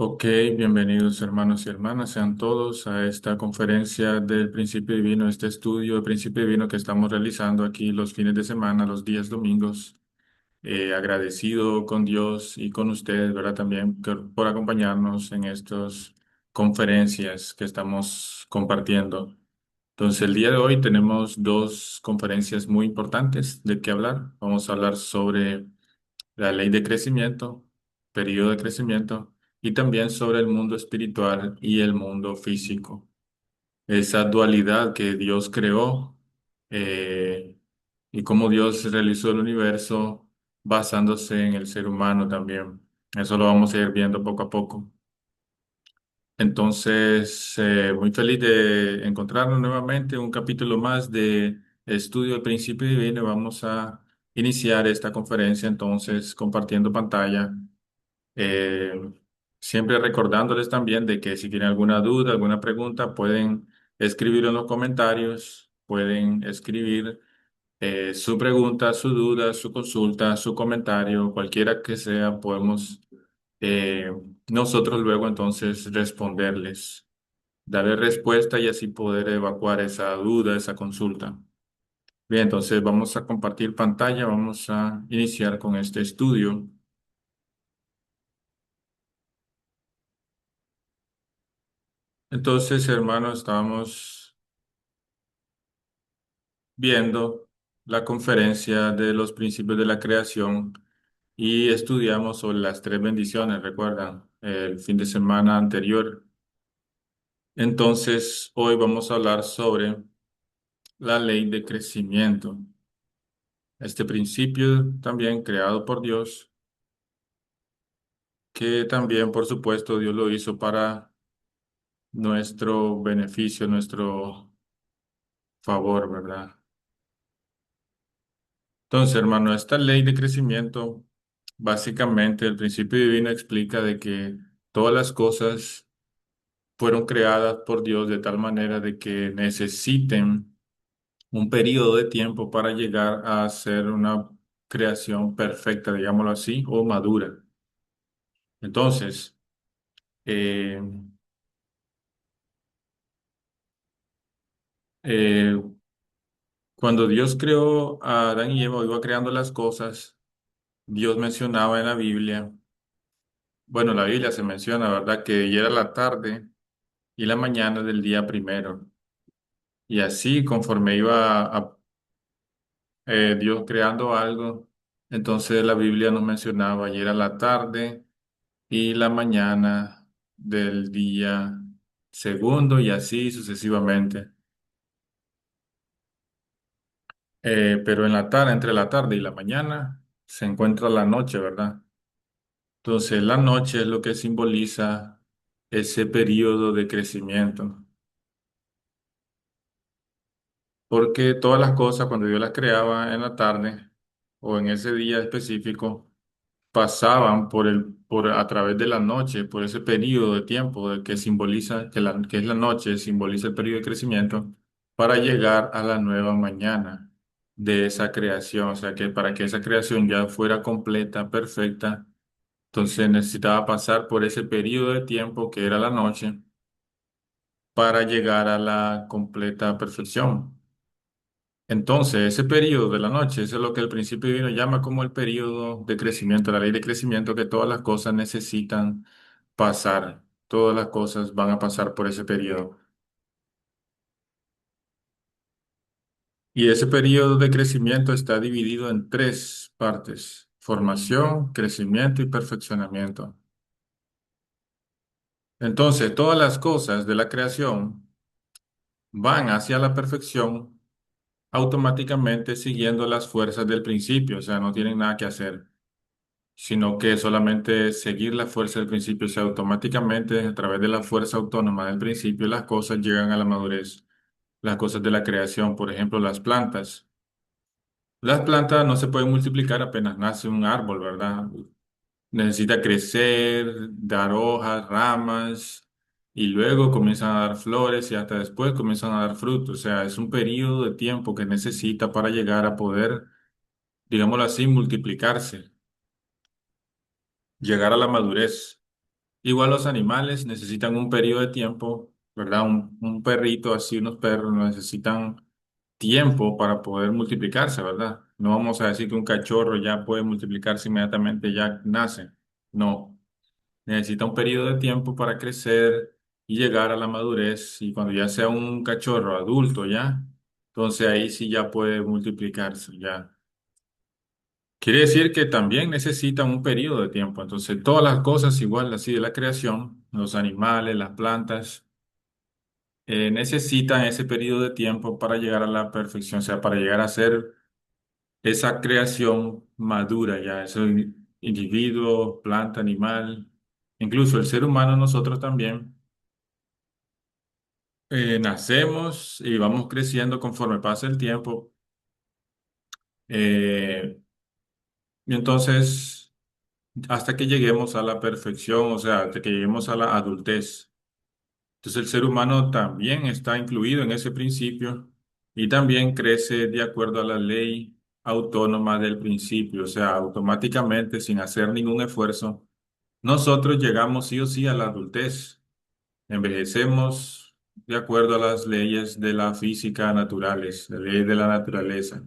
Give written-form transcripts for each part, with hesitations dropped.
Ok, bienvenidos hermanos y hermanas, sean todos a esta conferencia del Principio Divino, este estudio del Principio Divino que estamos realizando aquí los fines de semana, los días domingos. Agradecido con Dios y con ustedes, ¿verdad? También por acompañarnos en estas conferencias que estamos compartiendo. Entonces, el día de hoy tenemos dos conferencias muy importantes de qué hablar. Vamos a hablar sobre la ley de crecimiento, periodo de crecimiento, y también sobre el mundo espiritual y el mundo físico. Esa dualidad que Dios creó eh, y cómo Dios realizó el universo basándose en el ser humano también. Eso lo vamos a ir viendo poco a poco. Entonces, muy feliz de encontrarnos nuevamente, un capítulo más de Estudio del Principio Divino. Vamos a iniciar esta conferencia entonces compartiendo pantalla. Eh, Siempre recordándoles también de que si tienen alguna duda, alguna pregunta, pueden escribirlo en los comentarios, pueden escribir su pregunta, su duda, su consulta, su comentario, cualquiera que sea, podemos eh, nosotros luego entonces responderles, darle respuesta y así poder evacuar esa duda, esa consulta. Bien, entonces vamos a compartir pantalla, vamos a iniciar con este estudio. Entonces, hermanos, estábamos viendo la conferencia de los principios de la creación y estudiamos sobre las tres bendiciones, ¿recuerdan? El fin de semana anterior. Entonces, hoy vamos a hablar sobre la ley de crecimiento. Este principio también creado por Dios, que también, por supuesto, Dios lo hizo para nuestro beneficio, nuestro favor, ¿verdad? Entonces, hermano, esta ley de crecimiento, básicamente el principio divino explica de que todas las cosas fueron creadas por Dios de tal manera de que necesiten un periodo de tiempo para llegar a ser una creación perfecta, digámoslo así, o madura. Entonces, eh, eh, cuando Dios creó a Adán y Eva, iba creando las cosas, Dios mencionaba en la Biblia, bueno, la Biblia se menciona, ¿verdad? Que ya era la tarde y la mañana del día primero. Y así, conforme iba Dios creando algo, entonces la Biblia nos mencionaba, y era la tarde y la mañana del día segundo y así sucesivamente. Pero en la tarde, entre la tarde y la mañana, se encuentra la noche, ¿verdad? Entonces la noche es lo que simboliza ese periodo de crecimiento. Porque todas las cosas, cuando Dios las creaba en la tarde o en ese día específico, pasaban a través de la noche, por ese periodo de tiempo que simboliza, que es la noche, simboliza el periodo de crecimiento, para llegar a la nueva mañana de esa creación. O sea que para que esa creación ya fuera completa, perfecta, entonces necesitaba pasar por ese periodo de tiempo que era la noche para llegar a la completa perfección. Entonces, ese periodo de la noche, eso es lo que el principio divino llama como el periodo de crecimiento, la ley de crecimiento, que todas las cosas necesitan pasar, todas las cosas van a pasar por ese periodo. Y ese periodo de crecimiento está dividido en tres partes: formación, crecimiento y perfeccionamiento. Entonces, todas las cosas de la creación van hacia la perfección automáticamente siguiendo las fuerzas del principio, o sea, no tienen nada que hacer, sino que solamente seguir la fuerza del principio, o sea, automáticamente a través de la fuerza autónoma del principio las cosas llegan a la madurez, las cosas de la creación, por ejemplo, las plantas. Las plantas no se pueden multiplicar apenas nace un árbol, ¿verdad? Necesita crecer, dar hojas, ramas, y luego comienzan a dar flores y hasta después comienzan a dar frutos. O sea, es un periodo de tiempo que necesita para llegar a poder, digámoslo así, multiplicarse, llegar a la madurez. Igual los animales necesitan un periodo de tiempo, ¿verdad? Un perrito, así unos perros necesitan tiempo para poder multiplicarse, ¿verdad? No vamos a decir que un cachorro ya puede multiplicarse inmediatamente, ya nace. No, necesita un periodo de tiempo para crecer y llegar a la madurez. Y cuando ya sea un cachorro adulto, ya, entonces ahí sí ya puede multiplicarse, ya. Quiere decir que también necesitan un periodo de tiempo. Entonces, todas las cosas igual así de la creación, los animales, las plantas, necesitan ese periodo de tiempo para llegar a la perfección, o sea, para llegar a ser esa creación madura ya, ese individuo, planta, animal, incluso el ser humano, nosotros también, nacemos y vamos creciendo conforme pasa el tiempo. eh, y entonces, hasta que lleguemos a la perfección, o sea, hasta que lleguemos a la adultez. Entonces el ser humano también está incluido en ese principio y también crece de acuerdo a la ley autónoma del principio, o sea, automáticamente, sin hacer ningún esfuerzo, nosotros llegamos sí o sí a la adultez, envejecemos de acuerdo a las leyes de la física naturales, la ley de la naturaleza.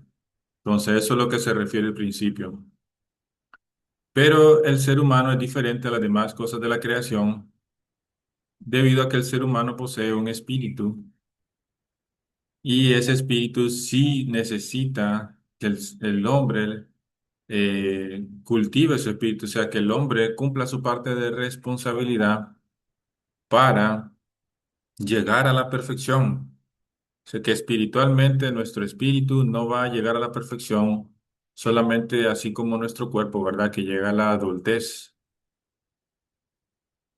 Entonces eso es lo que se refiere al principio. Pero el ser humano es diferente a las demás cosas de la creación debido a que el ser humano posee un espíritu. Y ese espíritu sí necesita que el hombre cultive su espíritu, o sea, que el hombre cumpla su parte de responsabilidad para llegar a la perfección. O sea, que espiritualmente nuestro espíritu no va a llegar a la perfección solamente así como nuestro cuerpo, ¿verdad? Que llega a la adultez.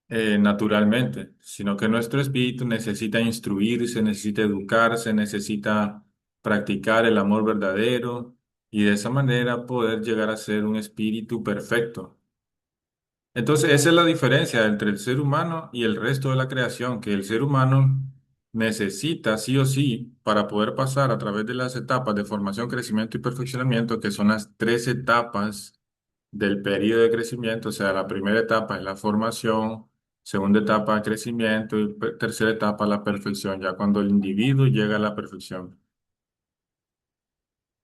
Naturalmente, sino que nuestro espíritu necesita instruirse, necesita educarse, necesita practicar el amor verdadero y de esa manera poder llegar a ser un espíritu perfecto. Entonces, esa es la diferencia entre el ser humano y el resto de la creación, que el ser humano necesita sí o sí para poder pasar a través de las etapas de formación, crecimiento y perfeccionamiento, que son las tres etapas del periodo de crecimiento. O sea, la primera etapa es la formación, segunda etapa crecimiento y tercera etapa la perfección, ya cuando el individuo llega a la perfección.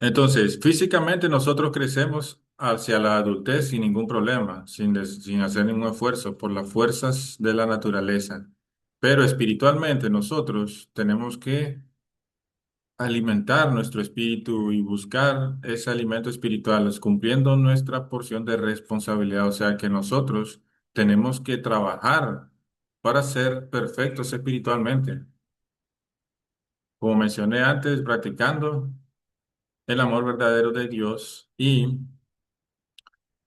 Entonces, físicamente nosotros crecemos hacia la adultez sin ningún problema, sin hacer ningún esfuerzo por las fuerzas de la naturaleza. Pero espiritualmente nosotros tenemos que alimentar nuestro espíritu y buscar ese alimento espiritual, es cumpliendo nuestra porción de responsabilidad. O sea que nosotros tenemos que trabajar para ser perfectos espiritualmente. Como mencioné antes, practicando el amor verdadero de Dios y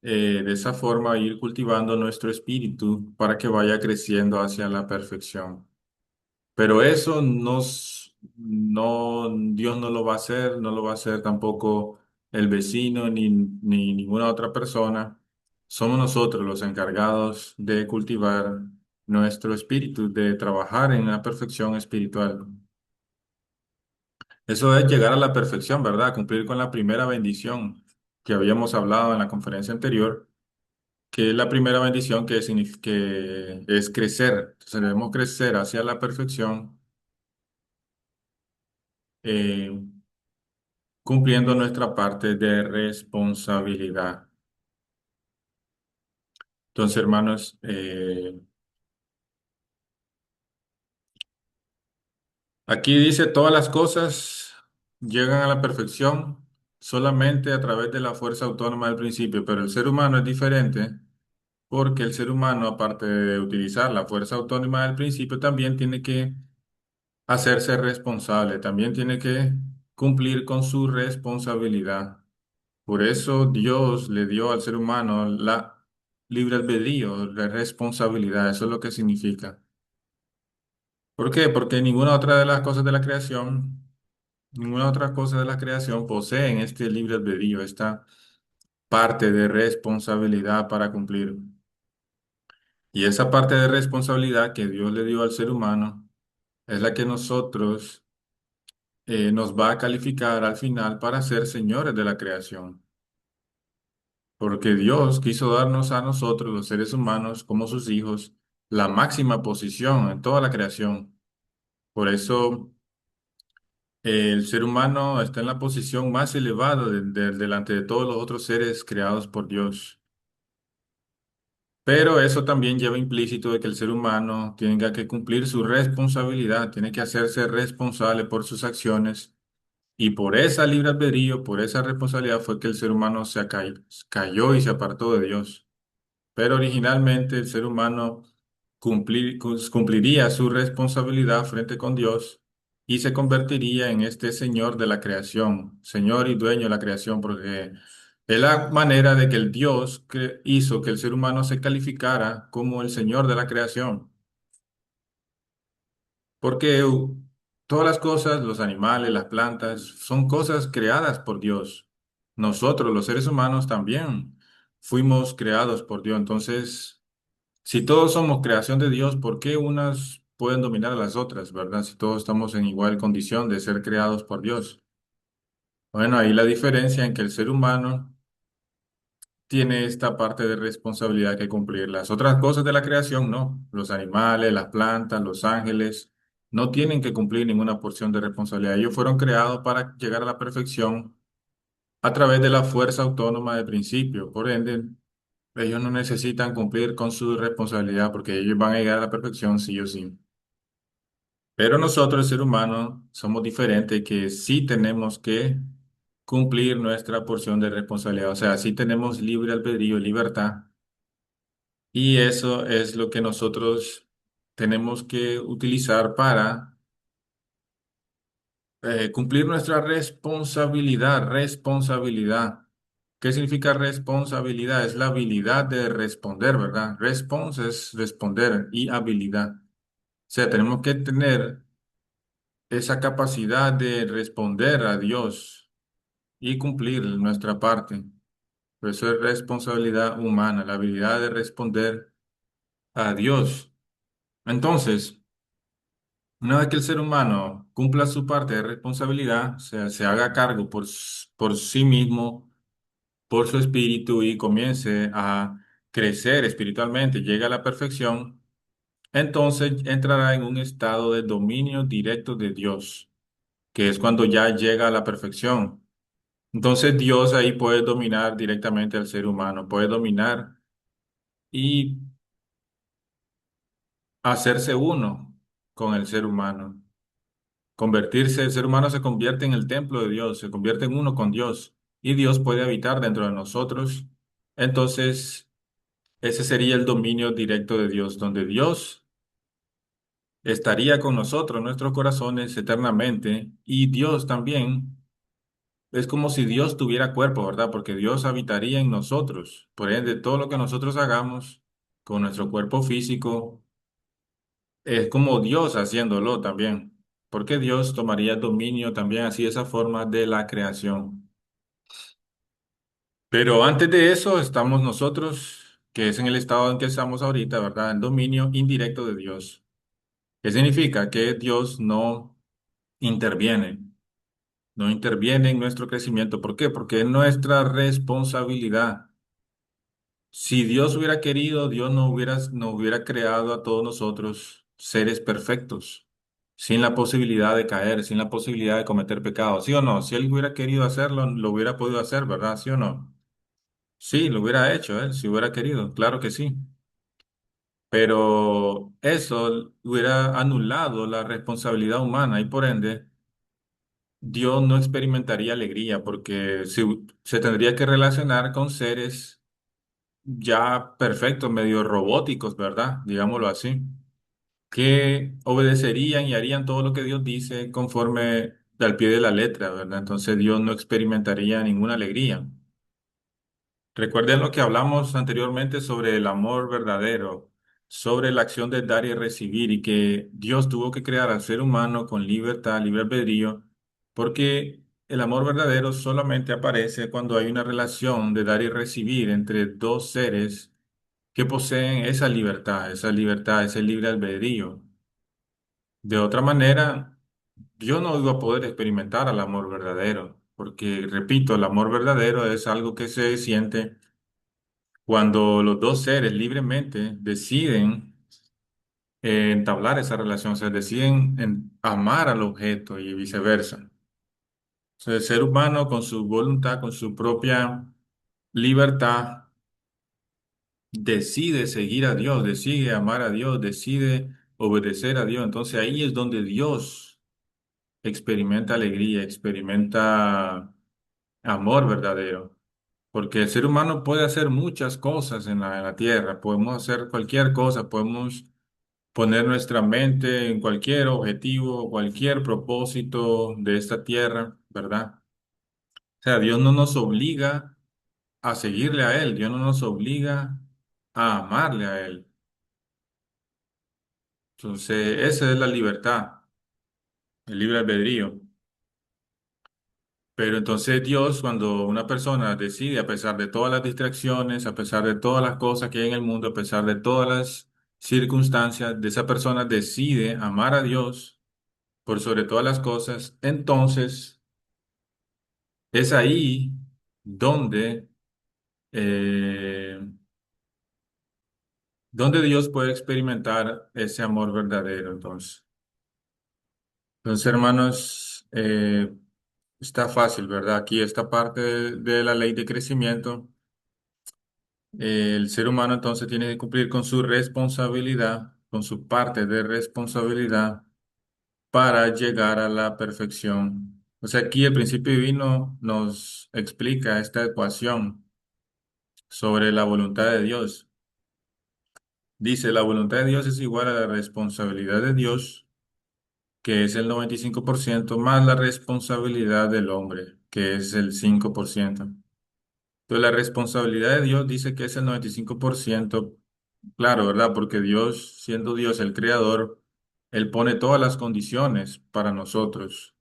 de esa forma ir cultivando nuestro espíritu para que vaya creciendo hacia la perfección. Pero eso no, Dios no lo va a hacer, no lo va a hacer tampoco el vecino ni ninguna otra persona. Somos nosotros los encargados de cultivar nuestro espíritu, de trabajar en la perfección espiritual. Eso es llegar a la perfección, ¿verdad? Cumplir con la primera bendición que habíamos hablado en la conferencia anterior, que es la primera bendición que es crecer. Entonces debemos crecer hacia la perfección. eh, Cumpliendo nuestra parte de responsabilidad. Entonces, hermanos, aquí dice, todas las cosas llegan a la perfección solamente a través de la fuerza autónoma del principio, pero el ser humano es diferente porque el ser humano, aparte de utilizar la fuerza autónoma del principio, también tiene que hacerse responsable, también tiene que cumplir con su responsabilidad. Por eso Dios le dio al ser humano la libre albedrío, la responsabilidad, eso es lo que significa. ¿Por qué? Porque ninguna otra de las cosas de la creación, ninguna otra cosa de la creación poseen este libre albedrío, esta parte de responsabilidad para cumplir. Y esa parte de responsabilidad que Dios le dio al ser humano es la que nosotros nos va a calificar al final para ser señores de la creación. Porque Dios quiso darnos a nosotros, los seres humanos, como sus hijos, la máxima posición en toda la creación. Por eso el ser humano está en la posición más elevada delante de todos los otros seres creados por Dios. Pero eso también lleva implícito de que el ser humano tenga que cumplir su responsabilidad, tiene que hacerse responsable por sus acciones. Y por esa libre albedrío, por esa responsabilidad fue que el ser humano cayó y se apartó de Dios. Pero originalmente el ser humano cumpliría su responsabilidad frente con Dios y se convertiría en este Señor de la creación, Señor y dueño de la creación, porque es la manera de que el Dios que hizo que el ser humano se calificara como el Señor de la creación. Porque todas las cosas, los animales, las plantas, son cosas creadas por Dios. Nosotros, los seres humanos, también fuimos creados por Dios. Entonces, si todos somos creación de Dios, ¿por qué unas pueden dominar a las otras, verdad? Si todos estamos en igual condición de ser creados por Dios. Bueno, ahí la diferencia en que el ser humano tiene esta parte de responsabilidad que cumplir. Las otras cosas de la creación, no. Los animales, las plantas, los ángeles, no tienen que cumplir ninguna porción de responsabilidad. Ellos fueron creados para llegar a la perfección a través de la fuerza autónoma de principio. Por ende, ellos no necesitan cumplir con su responsabilidad porque ellos van a llegar a la perfección sí o sí. Pero nosotros, el ser humano, somos diferentes que sí tenemos que cumplir nuestra porción de responsabilidad. O sea, sí tenemos libre albedrío, libertad. Y eso es lo que nosotros tenemos que utilizar para cumplir nuestra responsabilidad. Responsabilidad. ¿Qué significa responsabilidad? Es la habilidad de responder, ¿verdad? Response es responder y habilidad. O sea, tenemos que tener esa capacidad de responder a Dios y cumplir nuestra parte. Por eso es responsabilidad humana, la habilidad de responder a Dios. Entonces, una vez que el ser humano cumpla su parte de responsabilidad, o sea, se haga cargo por sí mismo, por su espíritu y comience a crecer espiritualmente, llegue a la perfección, entonces entrará en un estado de dominio directo de Dios, que es cuando ya llega a la perfección. Entonces Dios ahí puede dominar directamente al ser humano, puede dominar y hacerse uno con el ser humano. Convertirse, el ser humano se convierte en el templo de Dios, se convierte en uno con Dios y Dios puede habitar dentro de nosotros. Entonces, ese sería el dominio directo de Dios, donde Dios estaría con nosotros, en nuestros corazones eternamente y Dios también. Es como si Dios tuviera cuerpo, ¿verdad? Porque Dios habitaría en nosotros. Por ende, todo lo que nosotros hagamos con nuestro cuerpo físico es como Dios haciéndolo también. Porque Dios tomaría dominio también así de esa forma de la creación. Pero antes de eso estamos nosotros, que es en el estado en que estamos ahorita, ¿verdad? El dominio indirecto de Dios. ¿Qué significa? Que Dios no interviene, no interviene en nuestro crecimiento. ¿Por qué? Porque es nuestra responsabilidad. Si Dios hubiera querido, Dios no hubiera creado a todos nosotros seres perfectos, sin la posibilidad de caer, sin la posibilidad de cometer pecados, ¿sí o no? Si Él hubiera querido hacerlo, lo hubiera podido hacer, ¿verdad? ¿Sí o no? Sí, lo hubiera hecho, Él, si hubiera querido, claro que sí. Pero eso hubiera anulado la responsabilidad humana y por ende Dios no experimentaría alegría porque se tendría que relacionar con seres ya perfectos, medio robóticos, ¿verdad? Digámoslo así, que obedecerían y harían todo lo que Dios dice conforme al pie de la letra, ¿verdad? Entonces Dios no experimentaría ninguna alegría. Recuerden lo que hablamos anteriormente sobre el amor verdadero, sobre la acción de dar y recibir y que Dios tuvo que crear al ser humano con libertad, libre albedrío, porque el amor verdadero solamente aparece cuando hay una relación de dar y recibir entre dos seres que poseen esa libertad, ese libre albedrío. De otra manera, yo no iba a poder experimentar el amor verdadero, porque, repito, el amor verdadero es algo que se siente cuando los dos seres libremente deciden entablar esa relación, o sea, deciden amar al objeto y viceversa. O sea, el ser humano con su voluntad, con su propia libertad, decide seguir a Dios, decide amar a Dios, decide obedecer a Dios. Entonces ahí es donde Dios experimenta alegría, experimenta amor verdadero. Porque el ser humano puede hacer muchas cosas en la tierra, podemos hacer cualquier cosa, podemos poner nuestra mente en cualquier objetivo, cualquier propósito de esta tierra, ¿verdad? O sea, Dios no nos obliga a seguirle a Él, Dios no nos obliga a amarle a Él. Entonces, esa es la libertad, el libre albedrío. Pero entonces Dios, cuando una persona decide, a pesar de todas las distracciones, a pesar de todas las cosas que hay en el mundo, a pesar de todas las circunstancias, de esa persona decide amar a Dios por sobre todas las cosas, entonces es ahí donde, eh, donde Dios puede experimentar ese amor verdadero. Entonces, hermanos, está fácil, ¿verdad? Aquí esta parte de la ley de crecimiento. El ser humano entonces tiene que cumplir con su responsabilidad, con su parte de responsabilidad para llegar a la perfección. O sea, aquí el principio divino nos explica esta ecuación sobre la voluntad de Dios. Dice, la voluntad de Dios es igual a la responsabilidad de Dios, que es el 95%, más la responsabilidad del hombre, que es el 5%. Entonces, la responsabilidad de Dios dice que es el 95%. Claro, ¿verdad? Porque Dios, siendo Dios el creador, Él pone todas las condiciones para nosotros.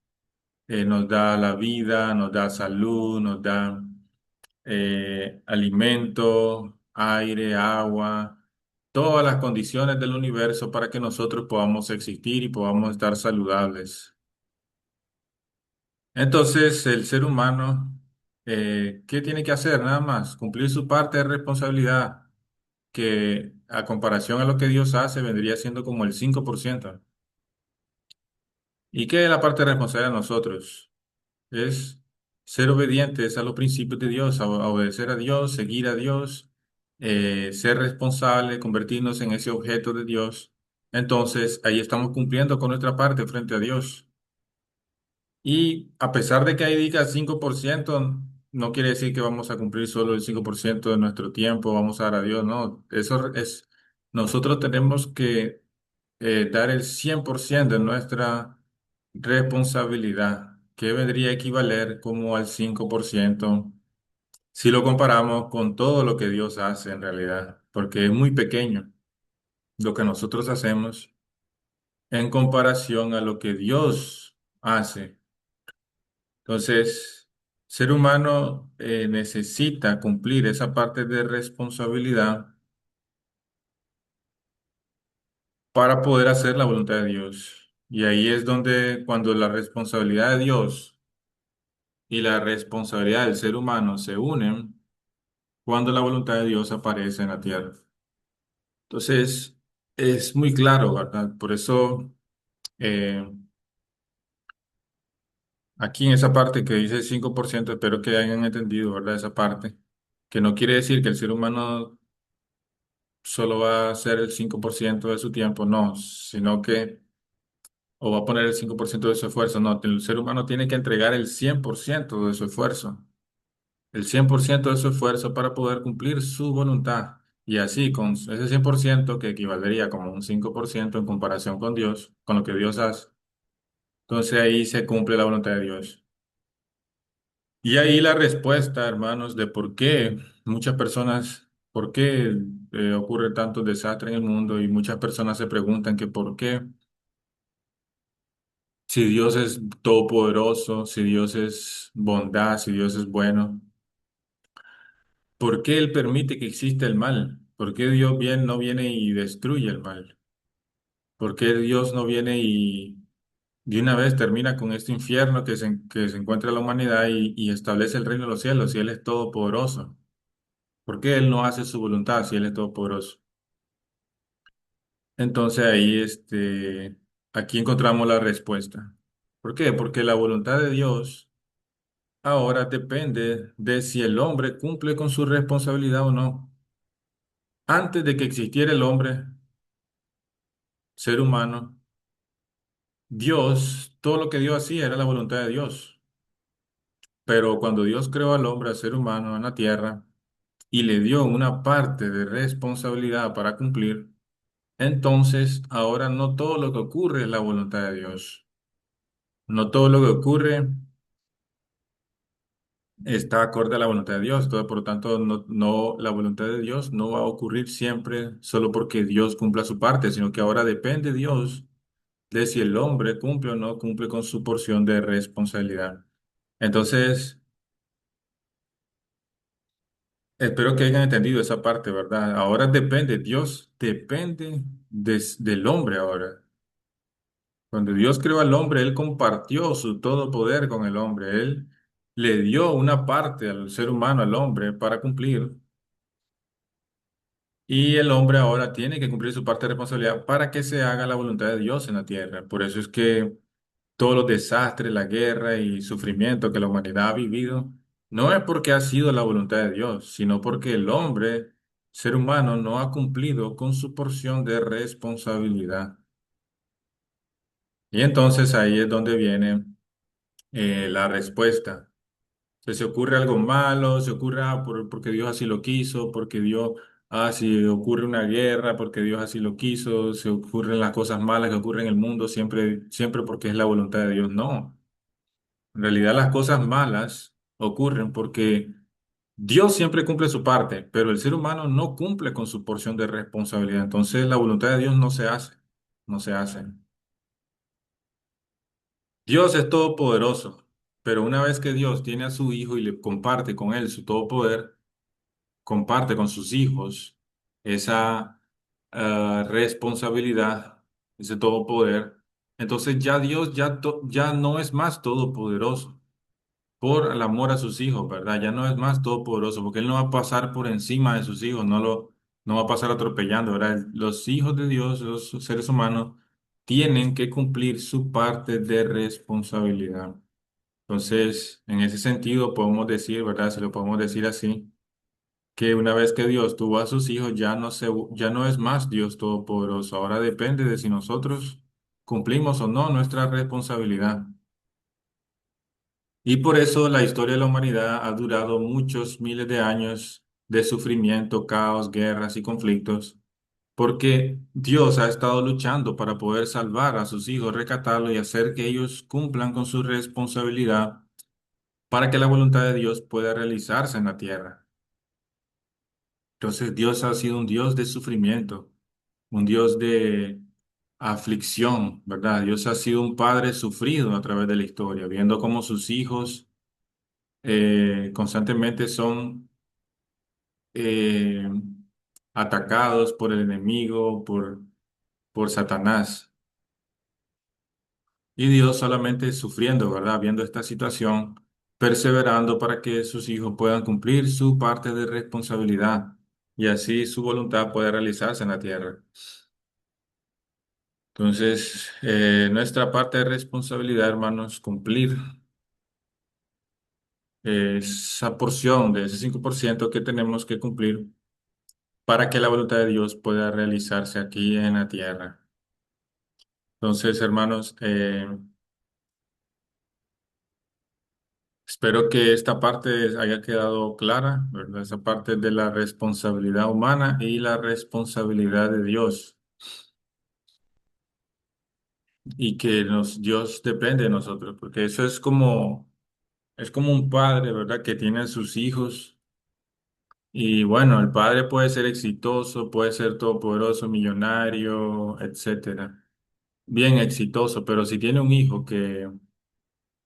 Nos da la vida, nos da salud, nos da alimento, aire, agua, todas las condiciones del universo para que nosotros podamos existir y podamos estar saludables. Entonces, el ser humano, ¿qué tiene que hacer? Nada más, cumplir su parte de responsabilidad, que a comparación a lo que Dios hace, vendría siendo como el 5%. ¿Y qué es la parte responsable de nosotros? Es ser obedientes a los principios de Dios, a obedecer a Dios, seguir a Dios, ser responsable, convertirnos en ese objeto de Dios. Entonces, ahí estamos cumpliendo con nuestra parte frente a Dios. Y a pesar de que ahí diga 5%, no quiere decir que vamos a cumplir solo el 5% de nuestro tiempo, vamos a dar a Dios, no. Eso es, nosotros tenemos que dar el 100% de nuestra responsabilidad, que vendría a equivaler como al 5% si lo comparamos con todo lo que Dios hace en realidad, porque es muy pequeño lo que nosotros hacemos en comparación a lo que Dios hace. Entonces, ser humano necesita cumplir esa parte de responsabilidad para poder hacer la voluntad de Dios. Y ahí es donde cuando la responsabilidad de Dios y la responsabilidad del ser humano se unen, cuando la voluntad de Dios aparece en la tierra. Entonces, es muy claro, ¿verdad? Por eso, eh, aquí en esa parte que dice el 5%, espero que hayan entendido, ¿verdad? Esa parte, que no quiere decir que el ser humano solo va a hacer el 5% de su tiempo, no, sino que, o va a poner el 5% de su esfuerzo, no, el ser humano tiene que entregar el 100% de su esfuerzo, el 100% de su esfuerzo para poder cumplir su voluntad. Y así, con ese 100% que equivaldría como un 5% en comparación con Dios, con lo que Dios hace, entonces ahí se cumple la voluntad de Dios. Y ahí la respuesta, hermanos, de por qué muchas personas, por qué ocurre tanto desastre en el mundo y muchas personas se preguntan que por qué, si Dios es todopoderoso, si Dios es bondad, si Dios es bueno, ¿por qué Él permite que exista el mal? ¿Por qué Dios bien no viene y destruye el mal? ¿Por qué Dios no viene y de una vez termina con este infierno que se encuentra la humanidad y establece el reino de los cielos si Él es todopoderoso? ¿Por qué Él no hace su voluntad si Él es todopoderoso? Entonces ahí, aquí encontramos la respuesta. ¿Por qué? Porque la voluntad de Dios ahora depende de si el hombre cumple con su responsabilidad o no. Antes de que existiera el hombre, ser humano, Dios, todo lo que Dios hacía era la voluntad de Dios. Pero cuando Dios creó al hombre, al ser humano en la tierra, y le dio una parte de responsabilidad para cumplir, entonces ahora no todo lo que ocurre es la voluntad de Dios. No todo lo que ocurre está acorde a la voluntad de Dios. Todo, por lo tanto, la voluntad de Dios no va a ocurrir siempre solo porque Dios cumpla su parte, sino que ahora depende Dios de si el hombre cumple o no cumple con su porción de responsabilidad. Entonces, espero que hayan entendido esa parte, ¿verdad? Ahora depende, Dios depende del hombre ahora. Cuando Dios creó al hombre, Él compartió su todo poder con el hombre. Él le dio una parte al ser humano, al hombre, para cumplir. Y el hombre ahora tiene que cumplir su parte de responsabilidad para que se haga la voluntad de Dios en la tierra. Por eso es que todos los desastres, la guerra y sufrimiento que la humanidad ha vivido, no es porque ha sido la voluntad de Dios, sino porque el hombre, ser humano, no ha cumplido con su porción de responsabilidad. Y entonces ahí es donde viene la respuesta. Se ocurre algo malo, se ocurre porque Dios así lo quiso, porque Dios, si ocurre una guerra, porque Dios así lo quiso, se ocurren las cosas malas que ocurren en el mundo, siempre, siempre porque es la voluntad de Dios. No, en realidad las cosas malas ocurren porque Dios siempre cumple su parte, pero el ser humano no cumple con su porción de responsabilidad. Entonces la voluntad de Dios no se hace, no se hace. Dios es todopoderoso, pero una vez que Dios tiene a su Hijo y le comparte con él su todopoder, comparte con sus hijos esa responsabilidad, ese todopoder, entonces ya Dios ya no es más todopoderoso por el amor a sus hijos, ¿verdad? Ya no es más todopoderoso porque Él no va a pasar por encima de sus hijos, no va a pasar atropellando, ¿verdad? Los hijos de Dios, los seres humanos, tienen que cumplir su parte de responsabilidad. Entonces, en ese sentido, podemos decir, ¿verdad? Se lo podemos decir así que una vez que Dios tuvo a sus hijos, ya no es más Dios todopoderoso. Ahora depende de si nosotros cumplimos o no nuestra responsabilidad. Y por eso la historia de la humanidad ha durado muchos miles de años de sufrimiento, caos, guerras y conflictos, porque Dios ha estado luchando para poder salvar a sus hijos, rescatarlos y hacer que ellos cumplan con su responsabilidad para que la voluntad de Dios pueda realizarse en la tierra. Entonces Dios ha sido un Dios de sufrimiento, un Dios de aflicción, ¿verdad? Dios ha sido un padre sufrido a través de la historia, viendo cómo sus hijos constantemente son eh, atacados por el enemigo, por Satanás. Y Dios solamente sufriendo, ¿verdad? Viendo esta situación, perseverando para que sus hijos puedan cumplir su parte de responsabilidad y así su voluntad pueda realizarse en la tierra. Entonces, nuestra parte de responsabilidad, hermanos, cumplir esa porción de ese 5% que tenemos que cumplir para que la voluntad de Dios pueda realizarse aquí en la tierra. Entonces, hermanos, espero que esta parte haya quedado clara, ¿verdad? Esa parte de la responsabilidad humana y la responsabilidad de Dios y que Dios depende de nosotros, porque eso es como un padre, ¿verdad? Que tiene a sus hijos. Y bueno, el padre puede ser exitoso, puede ser todopoderoso, millonario, etcétera. Bien exitoso, pero si tiene un hijo que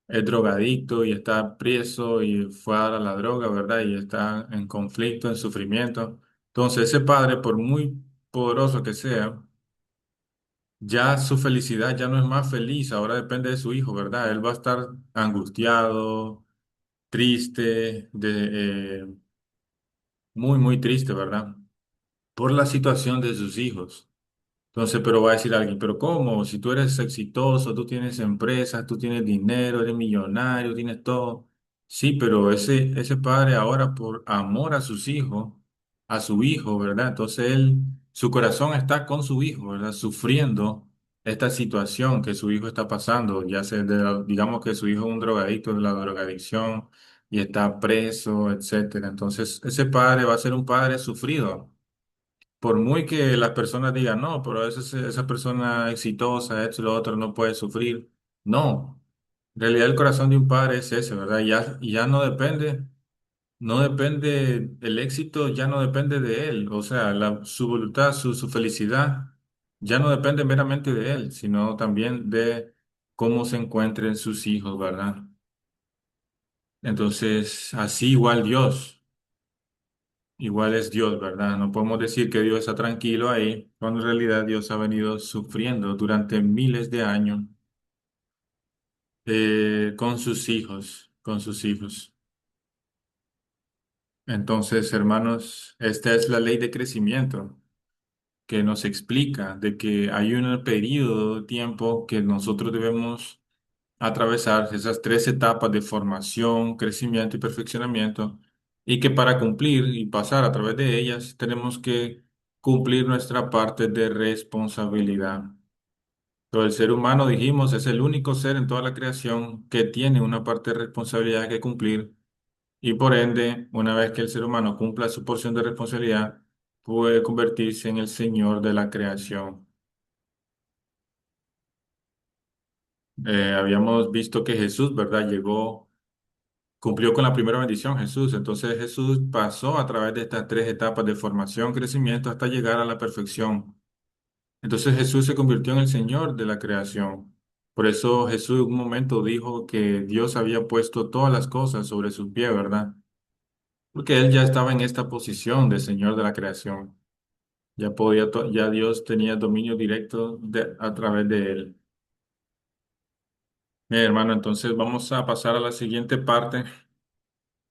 es drogadicto y está preso y fue a dar a la droga, ¿verdad? Y está en conflicto, en sufrimiento. Entonces, ese padre, por muy poderoso que sea, ya su felicidad ya no es más feliz, ahora depende de su hijo, ¿verdad? Él va a estar angustiado, triste, muy, muy triste, ¿verdad? Por la situación de sus hijos. Entonces, pero va a decir alguien, pero ¿cómo? Si tú eres exitoso, tú tienes empresas, tú tienes dinero, eres millonario, tienes todo. Sí, pero ese padre ahora por amor a sus hijos, a su hijo, ¿verdad? Entonces su corazón está con su hijo, ¿verdad? Sufriendo esta situación que su hijo está pasando, ya sea, digamos que su hijo es un drogadicto de la drogadicción y está preso, etcétera. Entonces, ese padre va a ser un padre sufrido. Por muy que las personas digan, no, pero esa persona exitosa, esto y lo otro, no puede sufrir. No, en realidad el corazón de un padre es ese, ¿verdad? Ya no depende, el éxito ya no depende de él. O sea, su voluntad, su felicidad, ya no depende meramente de él, sino también de cómo se encuentren sus hijos, ¿verdad? Entonces, así igual Dios. Igual es Dios, ¿verdad? No podemos decir que Dios está tranquilo ahí, cuando en realidad Dios ha venido sufriendo durante miles de años con sus hijos, con sus hijos. Entonces, hermanos, esta es la ley de crecimiento que nos explica de que hay un periodo de tiempo que nosotros debemos atravesar, esas tres etapas de formación, crecimiento y perfeccionamiento, y que para cumplir y pasar a través de ellas tenemos que cumplir nuestra parte de responsabilidad. Pero el ser humano, dijimos, es el único ser en toda la creación que tiene una parte de responsabilidad que cumplir, y por ende, una vez que el ser humano cumpla su porción de responsabilidad, puede convertirse en el Señor de la creación. Habíamos visto que Jesús, ¿verdad? Cumplió con la primera bendición Jesús. Entonces Jesús pasó a través de estas tres etapas de formación, crecimiento, hasta llegar a la perfección. Entonces Jesús se convirtió en el Señor de la creación. Por eso Jesús en un momento dijo que Dios había puesto todas las cosas sobre sus pies, ¿verdad? Porque él ya estaba en esta posición de Señor de la creación. Ya Dios tenía dominio directo a través de él. Bien, hermano, entonces vamos a pasar a la siguiente parte,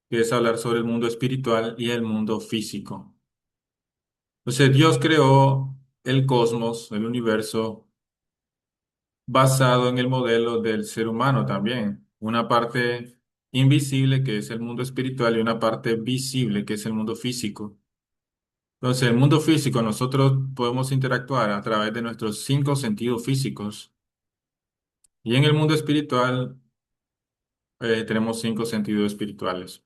que es hablar sobre el mundo espiritual y el mundo físico. Entonces Dios creó el cosmos, el universo, basado en el modelo del ser humano también. Una parte invisible que es el mundo espiritual y una parte visible que es el mundo físico. Entonces, el mundo físico nosotros podemos interactuar a través de nuestros cinco sentidos físicos y en el mundo espiritual tenemos cinco sentidos espirituales.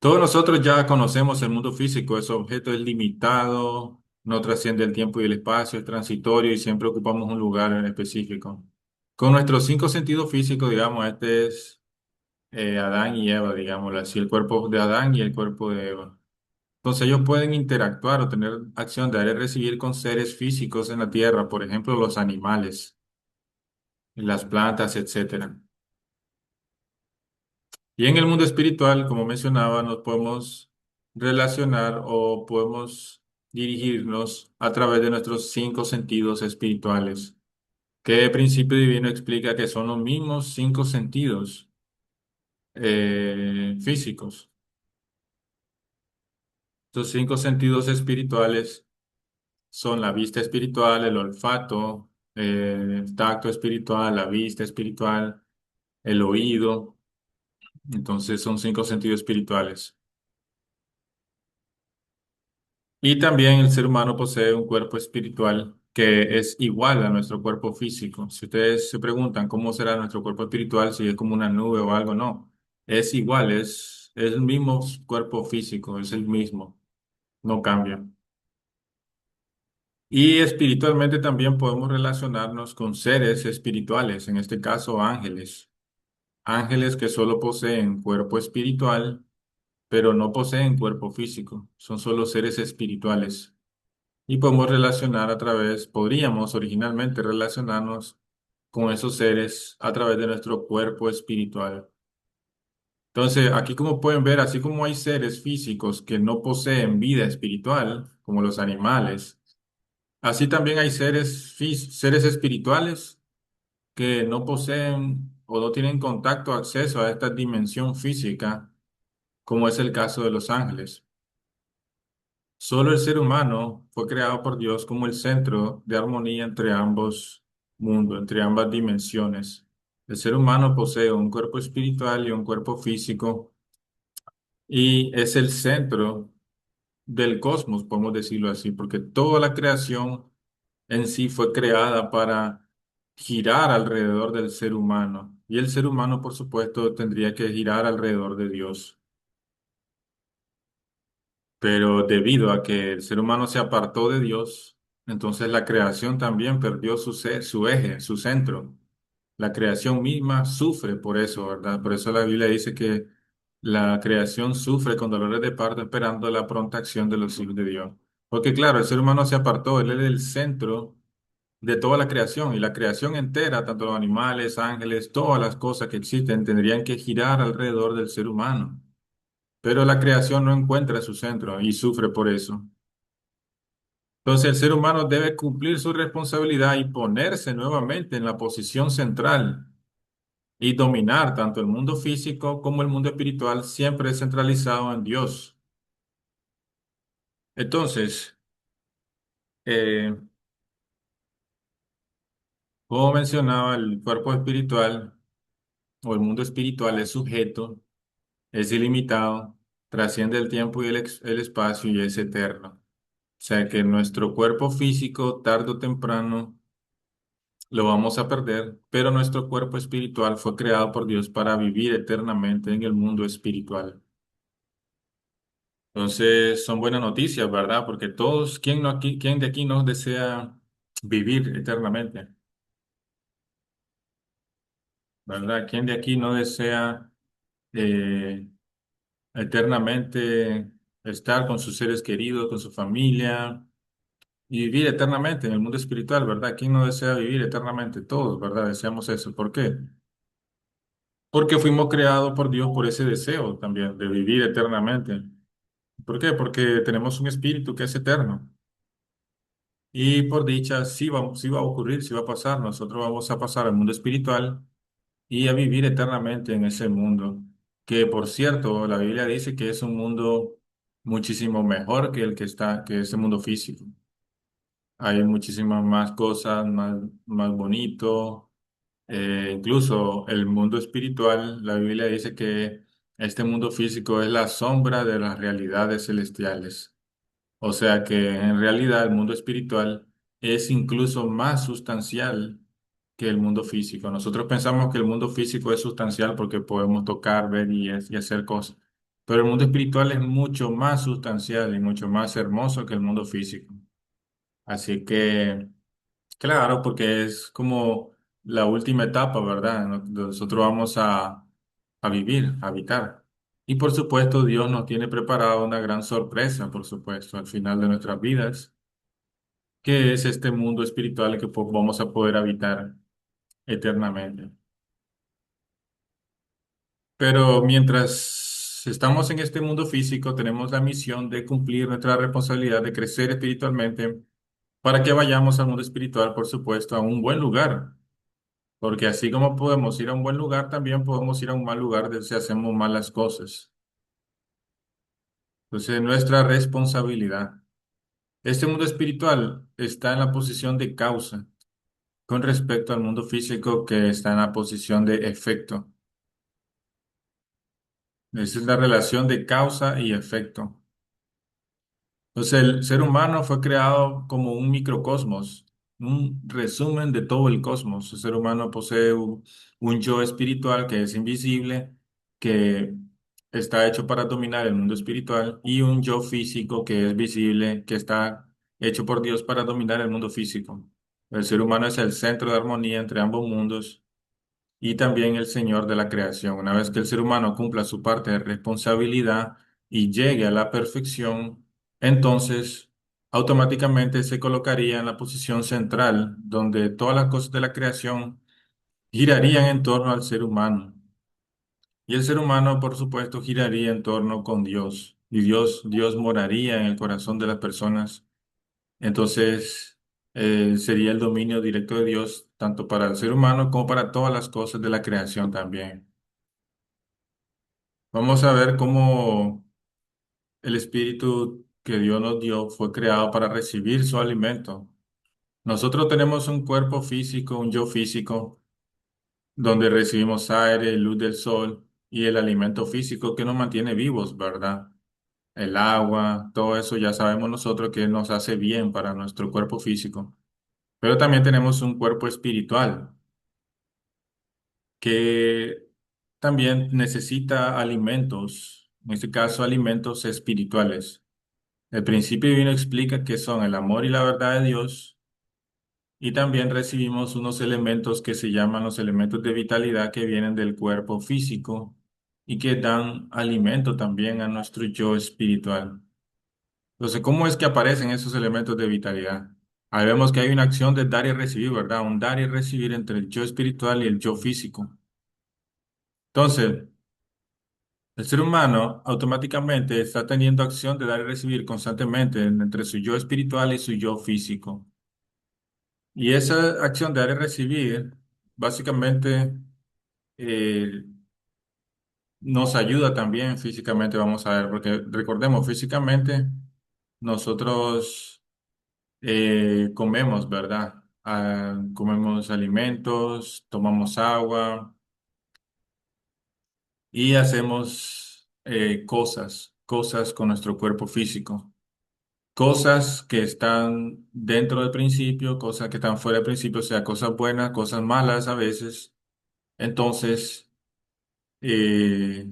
Todos nosotros ya conocemos el mundo físico, ese objeto es limitado, no trasciende el tiempo y el espacio, es transitorio y siempre ocupamos un lugar en específico. Con nuestros cinco sentidos físicos, digamos, este es Adán y Eva, digámoslo así, el cuerpo de Adán y el cuerpo de Eva. Entonces ellos pueden interactuar o tener acción de dar y recibir con seres físicos en la tierra, por ejemplo, los animales, las plantas, etcétera. Y en el mundo espiritual, como mencionaba, nos podemos relacionar o podemos dirigirnos a través de nuestros cinco sentidos espirituales, que el principio divino explica que son los mismos cinco sentidos físicos. Estos cinco sentidos espirituales son la vista espiritual, el olfato, el tacto espiritual, la vista espiritual, el oído. Entonces son cinco sentidos espirituales. Y también el ser humano posee un cuerpo espiritual que es igual a nuestro cuerpo físico. Si ustedes se preguntan cómo será nuestro cuerpo espiritual, si es como una nube o algo, no. Es igual, es el mismo cuerpo físico, es el mismo, no cambia. Y espiritualmente también podemos relacionarnos con seres espirituales, en este caso ángeles. Ángeles que solo poseen cuerpo espiritual, pero no poseen cuerpo físico. Son solo seres espirituales. Y podemos podríamos originalmente relacionarnos con esos seres a través de nuestro cuerpo espiritual. Entonces, aquí como pueden ver, así como hay seres físicos que no poseen vida espiritual, como los animales, así también hay seres espirituales que no poseen o no tienen contacto o acceso a esta dimensión física, como es el caso de los ángeles. Solo el ser humano fue creado por Dios como el centro de armonía entre ambos mundos, entre ambas dimensiones. El ser humano posee un cuerpo espiritual y un cuerpo físico y es el centro del cosmos, podemos decirlo así, porque toda la creación en sí fue creada para girar alrededor del ser humano. Y el ser humano, por supuesto, tendría que girar alrededor de Dios. Pero debido a que el ser humano se apartó de Dios, entonces la creación también perdió su eje, su centro. La creación misma sufre por eso, ¿verdad? Por eso la Biblia dice que la creación sufre con dolores de parto esperando la pronta acción de los hijos de Dios. Porque claro, el ser humano se apartó, él es el centro de toda la creación y la creación entera, tanto los animales, ángeles, todas las cosas que existen, tendrían que girar alrededor del ser humano. Pero la creación no encuentra su centro y sufre por eso. Entonces el ser humano debe cumplir su responsabilidad y ponerse nuevamente en la posición central y dominar tanto el mundo físico como el mundo espiritual, siempre centralizado en Dios. Entonces, eh, como mencionaba, el cuerpo espiritual o el mundo espiritual es sujeto, es ilimitado, trasciende el tiempo y el espacio y es eterno. O sea que nuestro cuerpo físico, tarde o temprano, lo vamos a perder, pero nuestro cuerpo espiritual fue creado por Dios para vivir eternamente en el mundo espiritual. Entonces, son buenas noticias, ¿verdad? Porque todos, ¿quién, no aquí, quién de aquí no desea vivir eternamente? ¿Verdad? ¿Quién de aquí no desea eh, eternamente estar con sus seres queridos, con su familia y vivir eternamente en el mundo espiritual, ¿verdad? ¿Quién no desea vivir eternamente? Todos, ¿verdad? Deseamos eso. ¿Por qué? Porque fuimos creados por Dios por ese deseo también de vivir eternamente. ¿Por qué? Porque tenemos un espíritu que es eterno. Y por dicha, sí va a ocurrir, sí va a pasar. Nosotros vamos a pasar al mundo espiritual y a vivir eternamente en ese mundo. Que por cierto, la Biblia dice que es un mundo muchísimo mejor que el que está, que ese mundo físico. Hay muchísimas más cosas, más bonito. Incluso el mundo espiritual, la Biblia dice que este mundo físico es la sombra de las realidades celestiales. O sea que en realidad el mundo espiritual es incluso más sustancial que el mundo físico. Nosotros pensamos que el mundo físico es sustancial porque podemos tocar, ver y hacer cosas. Pero el mundo espiritual es mucho más sustancial y mucho más hermoso que el mundo físico. Así que, claro, porque es como la última etapa, ¿verdad? Nosotros vamos a vivir, a habitar. Y por supuesto, Dios nos tiene preparado una gran sorpresa, por supuesto, al final de nuestras vidas, que es este mundo espiritual que vamos a poder habitar eternamente. Pero mientras estamos en este mundo físico, tenemos la misión de cumplir nuestra responsabilidad de crecer espiritualmente para que vayamos al mundo espiritual, por supuesto, a un buen lugar. Porque así como podemos ir a un buen lugar, también podemos ir a un mal lugar si hacemos malas cosas. Entonces, nuestra responsabilidad. Este mundo espiritual está en la posición de causa con respecto al mundo físico que está en la posición de efecto. Esa es la relación de causa y efecto. Entonces, el ser humano fue creado como un microcosmos, un resumen de todo el cosmos. El ser humano posee un yo espiritual que es invisible, que está hecho para dominar el mundo espiritual, y un yo físico que es visible, que está hecho por Dios para dominar el mundo físico. El ser humano es el centro de armonía entre ambos mundos y también el Señor de la creación. Una vez que el ser humano cumpla su parte de responsabilidad y llegue a la perfección, entonces automáticamente se colocaría en la posición central, donde todas las cosas de la creación girarían en torno al ser humano. Y el ser humano, por supuesto, giraría en torno con Dios. Y Dios moraría en el corazón de las personas. Entonces, sería el dominio directo de Dios, tanto para el ser humano como para todas las cosas de la creación también. Vamos a ver cómo el espíritu que Dios nos dio fue creado para recibir su alimento. Nosotros tenemos un cuerpo físico, un yo físico, donde recibimos aire, luz del sol y el alimento físico que nos mantiene vivos, ¿verdad? El agua, todo eso ya sabemos nosotros que nos hace bien para nuestro cuerpo físico. Pero también tenemos un cuerpo espiritual que también necesita alimentos, en este caso alimentos espirituales. El principio divino explica que son el amor y la verdad de Dios, y también recibimos unos elementos que se llaman los elementos de vitalidad que vienen del cuerpo físico y que dan alimento también a nuestro yo espiritual. Entonces, ¿cómo es que aparecen esos elementos de vitalidad? Ahí vemos que hay una acción de dar y recibir, ¿verdad? Un dar y recibir entre el yo espiritual y el yo físico. Entonces, el ser humano automáticamente está teniendo acción de dar y recibir constantemente entre su yo espiritual y su yo físico. Y esa acción de dar y recibir, básicamente, eh, nos ayuda también físicamente, vamos a ver, porque recordemos, físicamente nosotros comemos, ¿verdad? Comemos alimentos, tomamos agua y hacemos cosas con nuestro cuerpo físico. Cosas que están dentro del principio, cosas que están fuera del principio, o sea, cosas buenas, cosas malas a veces. Entonces,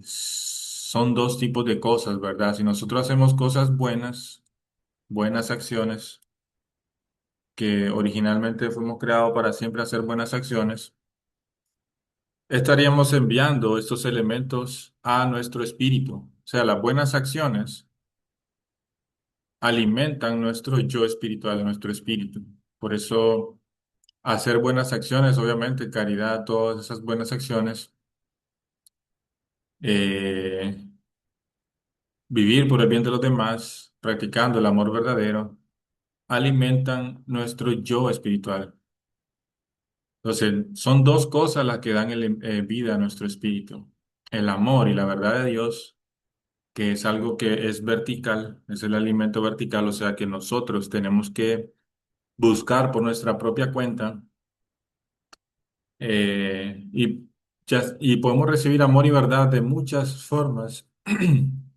son dos tipos de cosas, ¿verdad? Si nosotros hacemos cosas buenas, buenas acciones, que originalmente fuimos creados para siempre hacer buenas acciones, estaríamos enviando estos elementos a nuestro espíritu. O sea, las buenas acciones alimentan nuestro yo espiritual, nuestro espíritu. Por eso, hacer buenas acciones, obviamente, caridad, todas esas buenas acciones, eh, vivir por el bien de los demás, practicando el amor verdadero, alimentan nuestro yo espiritual. Entonces, son dos cosas las que dan vida a nuestro espíritu. El amor y la verdad de Dios, que es algo que es vertical, es el alimento vertical, o sea que nosotros tenemos que buscar por nuestra propia cuenta, y podemos recibir amor y verdad de muchas formas,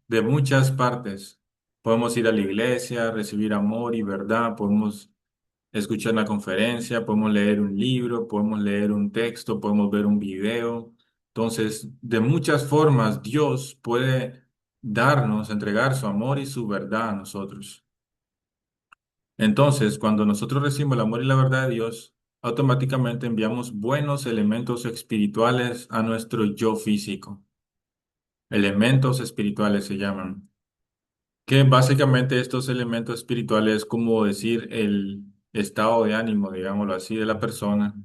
de muchas partes. Podemos ir a la iglesia, recibir amor y verdad, podemos escuchar una conferencia, podemos leer un libro, podemos leer un texto, podemos ver un video. Entonces, de muchas formas, Dios puede darnos, entregar su amor y su verdad a nosotros. Entonces, cuando nosotros recibimos el amor y la verdad de Dios, automáticamente enviamos buenos elementos espirituales a nuestro yo físico. Elementos espirituales se llaman. Que básicamente estos elementos espirituales es como decir el estado de ánimo, digámoslo así, de la persona.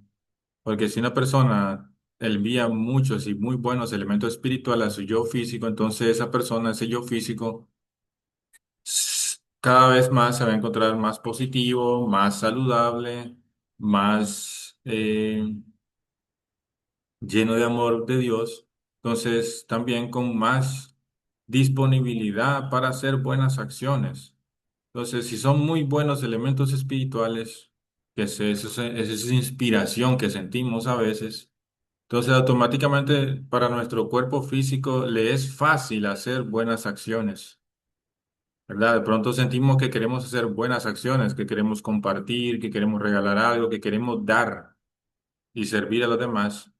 Porque si una persona envía muchos y muy buenos elementos espirituales a su yo físico, entonces esa persona, ese yo físico, cada vez más se va a encontrar más positivo, más saludable, más lleno de amor de Dios. Entonces también con más disponibilidad para hacer buenas acciones. Entonces, si son muy buenos elementos espirituales, que es esa inspiración que sentimos a veces, entonces automáticamente para nuestro cuerpo físico le es fácil hacer buenas acciones, ¿verdad? De pronto sentimos que queremos hacer buenas acciones, que queremos compartir, que queremos regalar algo, que queremos dar y servir a los demás.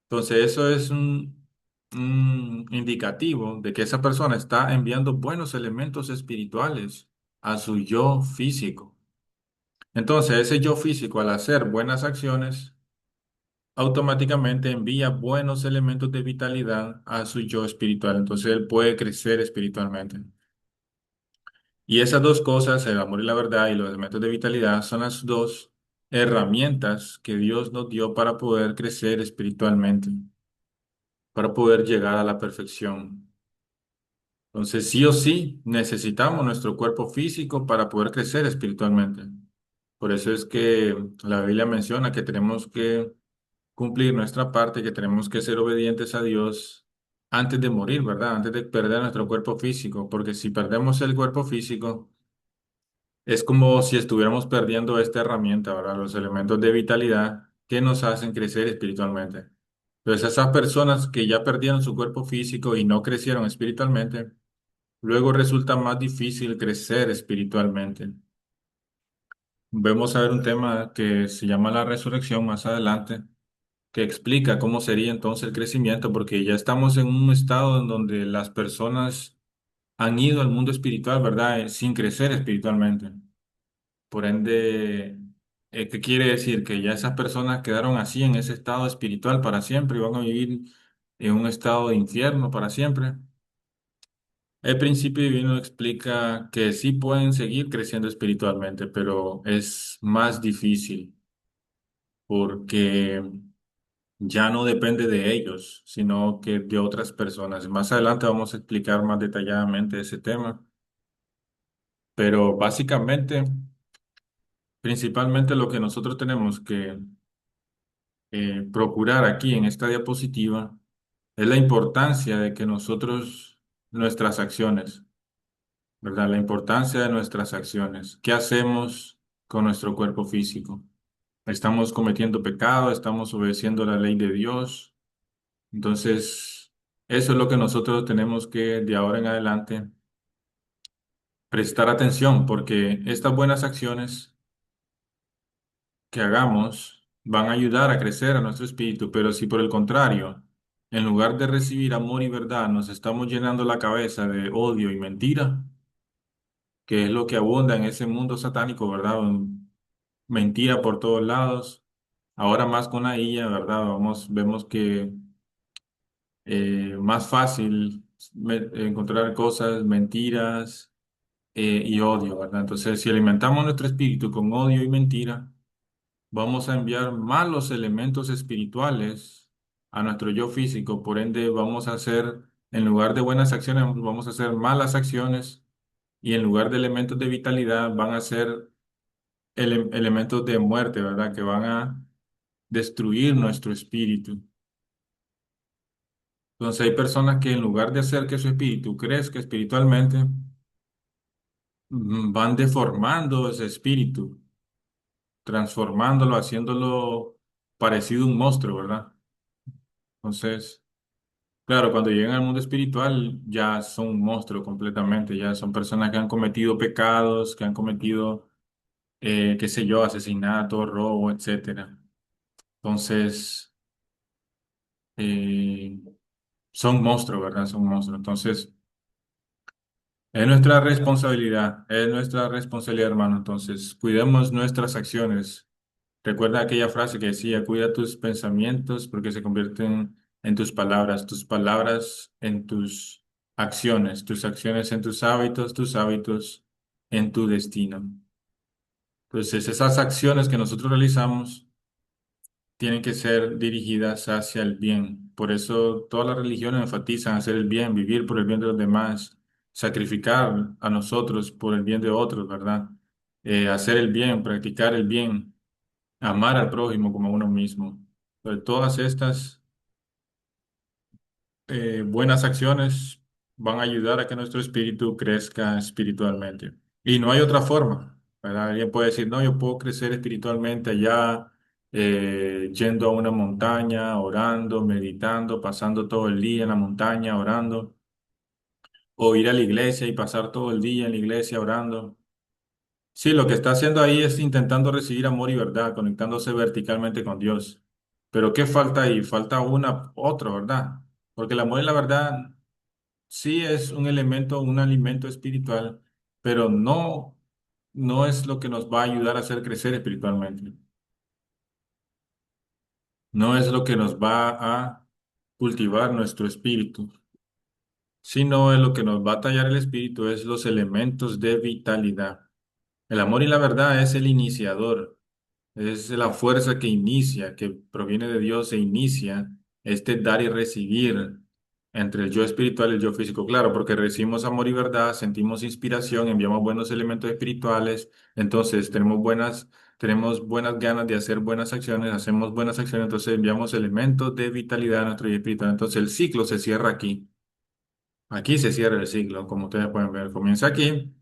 Entonces, eso es un indicativo de que esa persona está enviando buenos elementos espirituales a su yo físico. Entonces, ese yo físico, al hacer buenas acciones, automáticamente envía buenos elementos de vitalidad a su yo espiritual. Entonces, él puede crecer espiritualmente. Y esas dos cosas, el amor y la verdad y los elementos de vitalidad, son las dos herramientas que Dios nos dio para poder crecer espiritualmente, para poder llegar a la perfección. Entonces, sí o sí, necesitamos nuestro cuerpo físico para poder crecer espiritualmente. Por eso es que la Biblia menciona que tenemos que cumplir nuestra parte, que tenemos que ser obedientes a Dios antes de morir, ¿verdad? Antes de perder nuestro cuerpo físico, porque si perdemos el cuerpo físico, es como si estuviéramos perdiendo esta herramienta, ¿verdad? Los elementos de vitalidad que nos hacen crecer espiritualmente. Entonces, esas personas que ya perdieron su cuerpo físico y no crecieron espiritualmente, luego resulta más difícil crecer espiritualmente. Vamos a ver un tema que se llama la resurrección más adelante, que explica cómo sería entonces el crecimiento, porque ya estamos en un estado en donde las personas han ido al mundo espiritual, ¿verdad? Sin crecer espiritualmente. Por ende, ¿qué quiere decir? Que ya esas personas quedaron así en ese estado espiritual para siempre y van a vivir en un estado de infierno para siempre. El principio divino explica que sí pueden seguir creciendo espiritualmente, pero es más difícil porque ya no depende de ellos, sino que de otras personas. Más adelante vamos a explicar más detalladamente ese tema, pero básicamente, principalmente lo que nosotros tenemos que procurar aquí en esta diapositiva es la importancia de que nosotros, nuestras acciones, ¿verdad? La importancia de nuestras acciones. ¿Qué hacemos con nuestro cuerpo físico? ¿Estamos cometiendo pecado? ¿Estamos obedeciendo la ley de Dios? Entonces, eso es lo que nosotros tenemos que, de ahora en adelante, prestar atención, porque estas buenas acciones que hagamos van a ayudar a crecer a nuestro espíritu, pero si por el contrario, en lugar de recibir amor y verdad, nos estamos llenando la cabeza de odio y mentira, que es lo que abunda en ese mundo satánico, ¿verdad? Mentira por todos lados. Ahora más con la IA, ¿verdad? Vemos que más fácil encontrar cosas, mentiras y odio, ¿verdad? Entonces, si alimentamos nuestro espíritu con odio y mentira, vamos a enviar malos elementos espirituales a nuestro yo físico. Por ende, vamos a hacer, en lugar de buenas acciones, vamos a hacer malas acciones y en lugar de elementos de vitalidad van a ser elementos de muerte, ¿verdad? Que van a destruir nuestro espíritu. Entonces hay personas que en lugar de hacer que su espíritu crezca espiritualmente, van deformando ese espíritu, transformándolo, haciéndolo parecido a un monstruo, ¿verdad? Entonces, claro, cuando llegan al mundo espiritual ya son un monstruo completamente, ya son personas que han cometido pecados, que han cometido, qué sé yo, asesinato, robo, etcétera. Entonces, eh, son monstruos, ¿verdad? Son monstruos. Entonces, es nuestra responsabilidad, hermano. Entonces, cuidemos nuestras acciones. Recuerda aquella frase que decía, cuida tus pensamientos porque se convierten en tus palabras en tus acciones en tus hábitos en tu destino. Entonces, esas acciones que nosotros realizamos tienen que ser dirigidas hacia el bien. Por eso todas las religiones enfatizan hacer el bien, vivir por el bien de los demás, sacrificar a nosotros por el bien de otros, ¿verdad? Hacer el bien, practicar el bien, amar al prójimo como a uno mismo. Todas estas buenas acciones van a ayudar a que nuestro espíritu crezca espiritualmente. Y no hay otra forma, ¿verdad? Alguien puede decir, no, yo puedo crecer espiritualmente allá, yendo a una montaña, orando, meditando, pasando todo el día en la montaña, orando, o ir a la iglesia y pasar todo el día en la iglesia orando. Sí, lo que está haciendo ahí es intentando recibir amor y verdad, conectándose verticalmente con Dios. Pero ¿qué falta ahí? Falta otro, ¿verdad? Porque el amor y la verdad sí es un elemento, un alimento espiritual, pero no es lo que nos va a ayudar a hacer crecer espiritualmente. No es lo que nos va a cultivar nuestro espíritu, sino es lo que nos va a tallar el espíritu, es los elementos de vitalidad. El amor y la verdad es el iniciador. Es la fuerza que inicia, que proviene de Dios e inicia este dar y recibir entre el yo espiritual y el yo físico. Claro, porque recibimos amor y verdad, sentimos inspiración, enviamos buenos elementos espirituales, entonces tenemos buenas tenemos buenas ganas de hacer buenas acciones, hacemos buenas acciones, entonces enviamos elementos de vitalidad a nuestro vida espiritual. Entonces el ciclo se cierra aquí. Aquí se cierra el ciclo, como ustedes pueden ver. Comienza aquí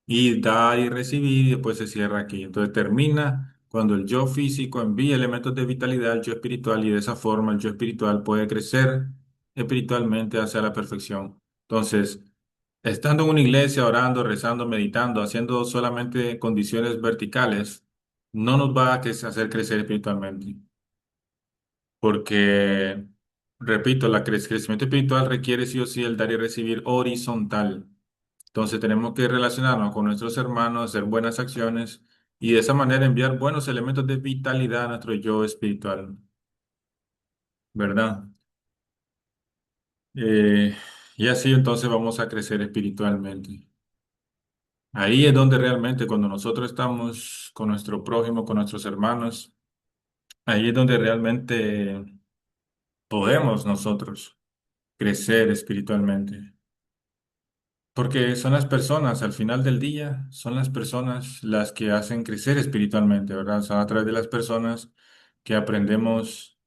y dar y recibir y después se cierra aquí. Entonces termina cuando el yo físico envía elementos de vitalidad al yo espiritual y de esa forma el yo espiritual puede crecer espiritualmente hacia la perfección. Entonces, estando en una iglesia, orando, rezando, meditando, haciendo solamente condiciones verticales, no nos va a hacer crecer espiritualmente. Porque, repito, crecimiento espiritual requiere sí o sí el dar y recibir horizontal. Entonces tenemos que relacionarnos con nuestros hermanos, hacer buenas acciones y de esa manera enviar buenos elementos de vitalidad a nuestro yo espiritual, ¿verdad? Eh, y así entonces vamos a crecer espiritualmente. Ahí es donde realmente cuando nosotros estamos con nuestro prójimo, con nuestros hermanos, ahí es donde realmente podemos nosotros crecer espiritualmente. Porque son las personas, al final del día, son las personas las que hacen crecer espiritualmente, ¿verdad? Son a través de las personas que aprendemos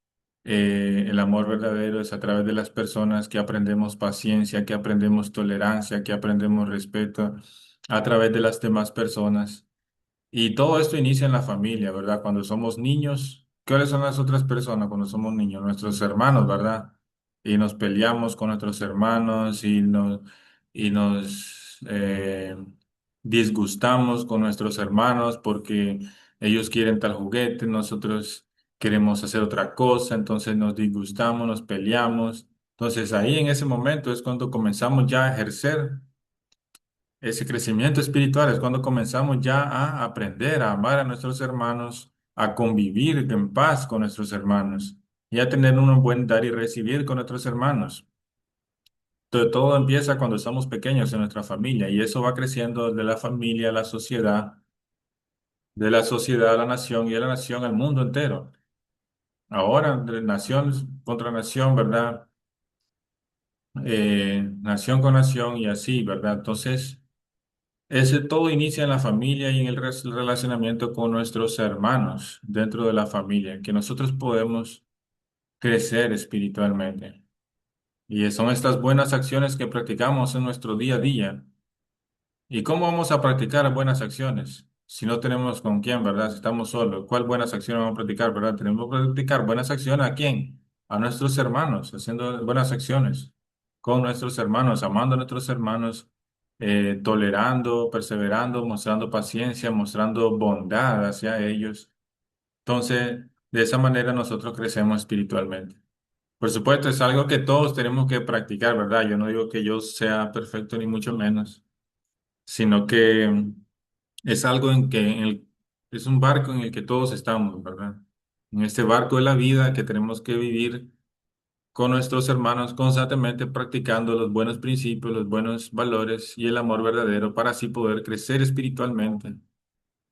el amor verdadero, es a través de las personas que aprendemos paciencia, que aprendemos tolerancia, que aprendemos respeto, a través de las demás personas. Y todo esto inicia en la familia, ¿verdad? Cuando somos niños, ¿cuáles son las otras personas cuando somos niños? Nuestros hermanos, ¿verdad? Y nos peleamos con nuestros hermanos y nos disgustamos con nuestros hermanos porque ellos quieren tal juguete, nosotros queremos hacer otra cosa, entonces nos disgustamos, nos peleamos. Entonces ahí en ese momento es cuando comenzamos ya a ejercer ese crecimiento espiritual es cuando comenzamos ya a aprender a amar a nuestros hermanos, a convivir en paz con nuestros hermanos y a tener un buen dar y recibir con nuestros hermanos. Todo empieza cuando somos pequeños en nuestra familia y eso va creciendo de la familia a la sociedad, de la sociedad a la nación y de la nación al mundo entero. Ahora, de nación contra nación, ¿verdad? Nación con nación y así, ¿verdad? Entonces... Ese todo inicia en la familia y en el relacionamiento con nuestros hermanos dentro de la familia, que nosotros podemos crecer espiritualmente. Y son estas buenas acciones que practicamos en nuestro día a día. ¿Y cómo vamos a practicar buenas acciones? Si no tenemos con quién, ¿verdad? Si estamos solos, ¿cuál buenas acciones vamos a practicar, ¿verdad? Tenemos que practicar buenas acciones ¿a quién? A nuestros hermanos, haciendo buenas acciones con nuestros hermanos, amando a nuestros hermanos, tolerando, perseverando, mostrando paciencia, mostrando bondad hacia ellos. Entonces, de esa manera nosotros crecemos espiritualmente. Por supuesto, es algo que todos tenemos que practicar, ¿verdad? Yo no digo que yo sea perfecto ni mucho menos, sino que es algo es un barco en el que todos estamos, ¿verdad? En este barco de la vida que tenemos que vivir con nuestros hermanos constantemente practicando los buenos principios, los buenos valores y el amor verdadero para así poder crecer espiritualmente,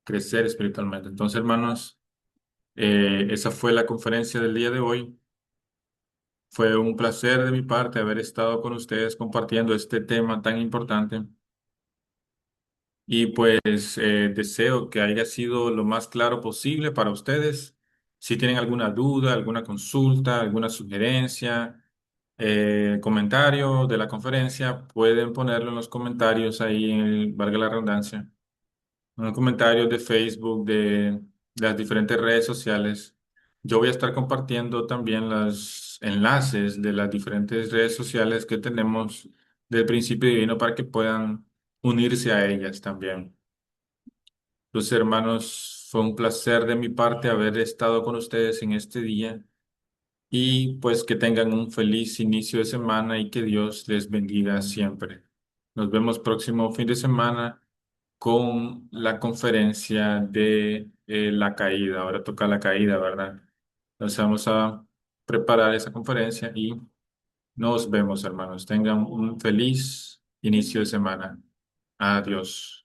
crecer espiritualmente. Entonces, hermanos, esa fue la conferencia del día de hoy. Fue un placer de mi parte haber estado con ustedes compartiendo este tema tan importante. Y pues deseo que haya sido lo más claro posible para ustedes. Si tienen alguna duda, alguna consulta, alguna sugerencia, comentario de la conferencia, pueden ponerlo en los comentarios ahí, valga la redundancia, en los comentarios de Facebook, de las diferentes redes sociales. Yo voy a estar compartiendo también los enlaces de las diferentes redes sociales que tenemos del Principio Divino para que puedan unirse a ellas también. Los hermanos, fue un placer de mi parte haber estado con ustedes en este día y pues que tengan un feliz inicio de semana y que Dios les bendiga siempre. Nos vemos próximo fin de semana con la conferencia de la caída. Ahora toca la caída, ¿verdad? Entonces vamos a preparar esa conferencia y nos vemos, hermanos. Tengan un feliz inicio de semana. Adiós.